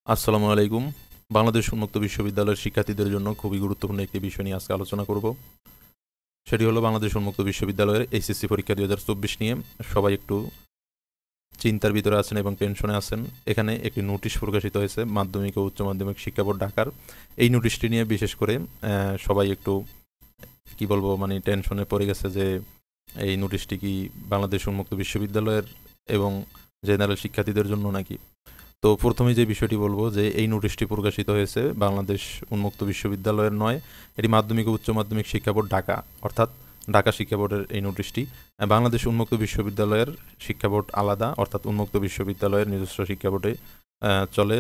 আসসালামু আলাইকুম। বাংলাদেশ উন্মুক্ত বিশ্ববিদ্যালয়ের শিক্ষার্থীদের জন্য খুবই গুরুত্বপূর্ণ একটি বিষয় নিয়ে আজকে আলোচনা করব। সেটি হলো বাংলাদেশ উন্মুক্ত বিশ্ববিদ্যালয়ের এইচএসসি পরীক্ষা ২০২৪ নিয়ে। সবাই একটু চিন্তার ভিতরে আছেন এবং টেনশনে আছেন। এখানে একটি নোটিশ প্রকাশিত হয়েছে মাধ্যমিক ও উচ্চ মাধ্যমিক শিক্ষা বোর্ড ঢাকার। এই নোটিশটি নিয়ে বিশেষ করে সবাই একটু কি বলবো মানে টেনশনে পড়ে গেছে যে এই নোটিশটি কি বাংলাদেশ উন্মুক্ত বিশ্ববিদ্যালয়ের এবং জেনারেল শিক্ষার্থীদের জন্য নাকি। তো প্রথমে যে বিষয়টি বলবো যে এই নোটিশটি প্রকাশিত হয়েছে বাংলাদেশ উন্মুক্ত বিশ্ববিদ্যালয়ের নয়, এটি মাধ্যমিক ও উচ্চ মাধ্যমিক শিক্ষা বোর্ড ঢাকা, অর্থাৎ ঢাকা শিক্ষা বোর্ডের এই নোটিশটি। বাংলাদেশ উন্মুক্ত বিশ্ববিদ্যালয়ের শিক্ষা বোর্ড আলাদা, অর্থাৎ উন্মুক্ত বিশ্ববিদ্যালয়ের নিজস্ব শিক্ষা বোর্ডে চলে।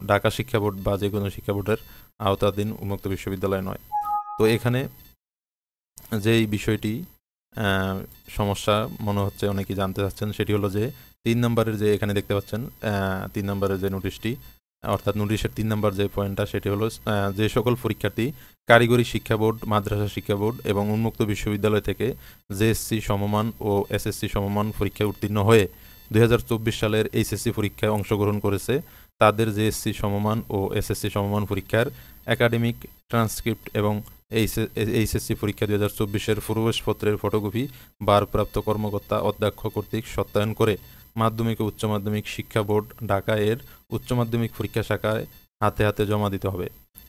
ঢাকা শিক্ষা বোর্ড বা যে কোনো শিক্ষা বোর্ডের আওতাধীন উন্মুক্ত বিশ্ববিদ্যালয় নয়। তো এখানে যেই বিষয়টি সমস্যা মনে হচ্ছে অনেকেই জানতে চাচ্ছেন, সেটি হলো যে ৩ নম্বরের যে এখানে দেখতে পাচ্ছেন ৩ নম্বরের যে নোটিশটি, অর্থাৎ নোটিশের ৩ নম্বর যে পয়েন্টটা, সেটি হলো যে সকল পরীক্ষার্থী কারিগরি শিক্ষা বোর্ড, মাদ্রাসা শিক্ষা বোর্ড এবং উন্মুক্ত বিশ্ববিদ্যালয় থেকে জেএসসি সমমান ও এসএসসি সমমান পরীক্ষায় উত্তীর্ণ হয়ে ২০২৪ সালের এইচএসসি পরীক্ষায় অংশগ্রহণ করেছে, তাদের জেএসসি সমমান ও এসএসসি সমমান পরীক্ষার একাডেমিক ট্রান্সক্রিপ্ট এবং এইচএসসি পরীক্ষা ২০২৪-এর প্রবেশপত্রের ফটোকপি ভারপ্রাপ্ত কর্মকর্তা অধ্যক্ষ কর্তৃক সত্যায়ন করে মাধ্যমিক ও উচ্চ মাধ্যমিক শিক্ষা বোর্ড ঢাকা এর উচ্চ মাধ্যমিক পরীক্ষা শাখায় হাতে হাতে জমা দিতে হবে।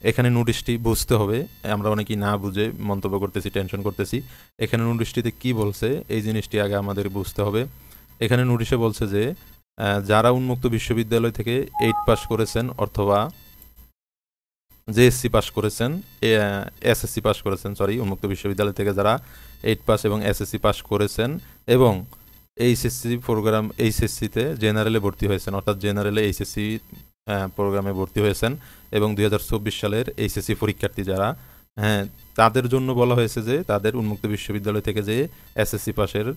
এখানে নোটিশটি বুঝতে হবে, আমরা অনেকেই না বুঝে মন্তব্য করতেছি, টেনশন করতেছি। এখানে নোটিশটিতে কি বলছে এই জিনিসটি আগে আমাদের বুঝতে হবে। এখানে নোটিশে বলছে যে যারা উন্মুক্ত বিশ্ববিদ্যালয় থেকে 8 পাস করেছেন অথবা জেএসসি পাস করেছেন, এসএসসি পাস করেছেন, উন্মুক্ত বিশ্ববিদ্যালয় থেকে যারা 8 পাস এবং এসএসসি পাস করেছেন এবং এইচএসসি প্রোগ্রাম এইচএসসিতে জেনারেলে ভর্তি হয়েছেন, অর্থাৎ জেনারেলে এইচএসসি প্রোগ্রামে ভর্তি হয়েছেন এবং ২০২৪ সালের এইচএসসি পরীক্ষার্থী যারা, তাদের জন্য বলা হয়েছে যে তাদের উন্মুক্ত বিশ্ববিদ্যালয় থেকে যে এসএসসি পাসের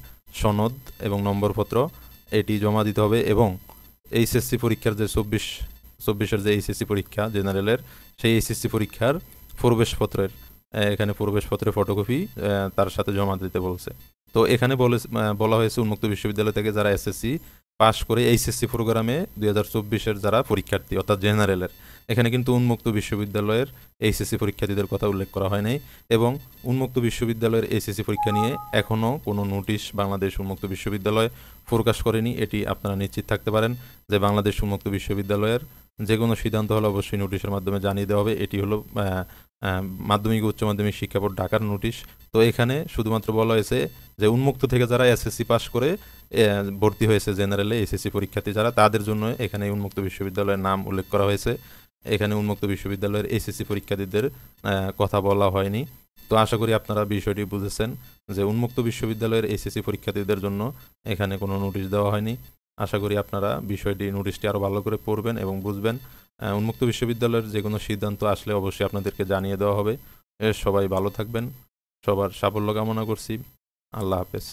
সনদ এবং নম্বরপত্র এটি জমা দিতে হবে এবং এইচএসসি পরীক্ষার যে ২৪-এর যে এইচএসসি পরীক্ষা জেনারেলের, সেই এইচএসসি পরীক্ষার প্রবেশপত্রের এখানে প্রবেশপত্রের ফটোকপি তার সাথে জমা দিতে বলছে। তো এখানে বলা হয়েছে উন্মুক্ত বিশ্ববিদ্যালয় থেকে যারা এসএসসি পাস করে এইচএসসি প্রোগ্রামে ২০২৪-এর যারা পরীক্ষার্থী অর্থাৎ জেনারেলের, এখানে কিন্তু উন্মুক্ত বিশ্ববিদ্যালয়ের এইচএসসি পরীক্ষার্থীদের কথা উল্লেখ করা হয় নাই এবং উন্মুক্ত বিশ্ববিদ্যালয়ের এইচএসসি পরীক্ষা নিয়ে এখনও কোনো নোটিশ বাংলাদেশ উন্মুক্ত বিশ্ববিদ্যালয় প্রকাশ করেনি। এটি আপনারা নিশ্চিত থাকতে পারেন যে বাংলাদেশ উন্মুক্ত বিশ্ববিদ্যালয়ের যে কোনো সিদ্ধান্ত হলে অবশ্যই নোটিশের মাধ্যমে জানিয়ে দেওয়া হবে। এটি হলো মাধ্যমিক উচ্চ মাধ্যমিক শিক্ষা বোর্ড ঢাকার নোটিশ। তো এখানে শুধুমাত্র বলা হয়েছে যে উন্মুক্ত থেকে যারা এসএসসি পাস করে ভর্তি হয়েছে জেনারেলে এসএসসি পরীক্ষার্থী যারা, তাদের জন্য এখানে উন্মুক্ত বিশ্ববিদ্যালয়ের নাম উল্লেখ করা হয়েছে। এখানে উন্মুক্ত বিশ্ববিদ্যালয়ের এসএসসি পরীক্ষার্থীদের কথা বলা হয়নি। তো আশা করি আপনারা বিষয়টি বুঝেছেন যে উন্মুক্ত বিশ্ববিদ্যালয়ের এসএসসি পরীক্ষার্থীদের জন্য এখানে কোনো নোটিশ দেওয়া হয়নি। আশা করি আপনারা নোটিশটি আরও ভালো করে পড়বেন এবং বুঝবেন। উন্মুক্ত বিশ্ববিদ্যালয়ের যে কোনো সিদ্ধান্ত আসলে অবশ্যই আপনাদেরকে জানিয়ে দেওয়া হবে। সবাই ভালো থাকবেন, সবার সাফল্য কামনা করছি। আল্লাহ হাফেজ।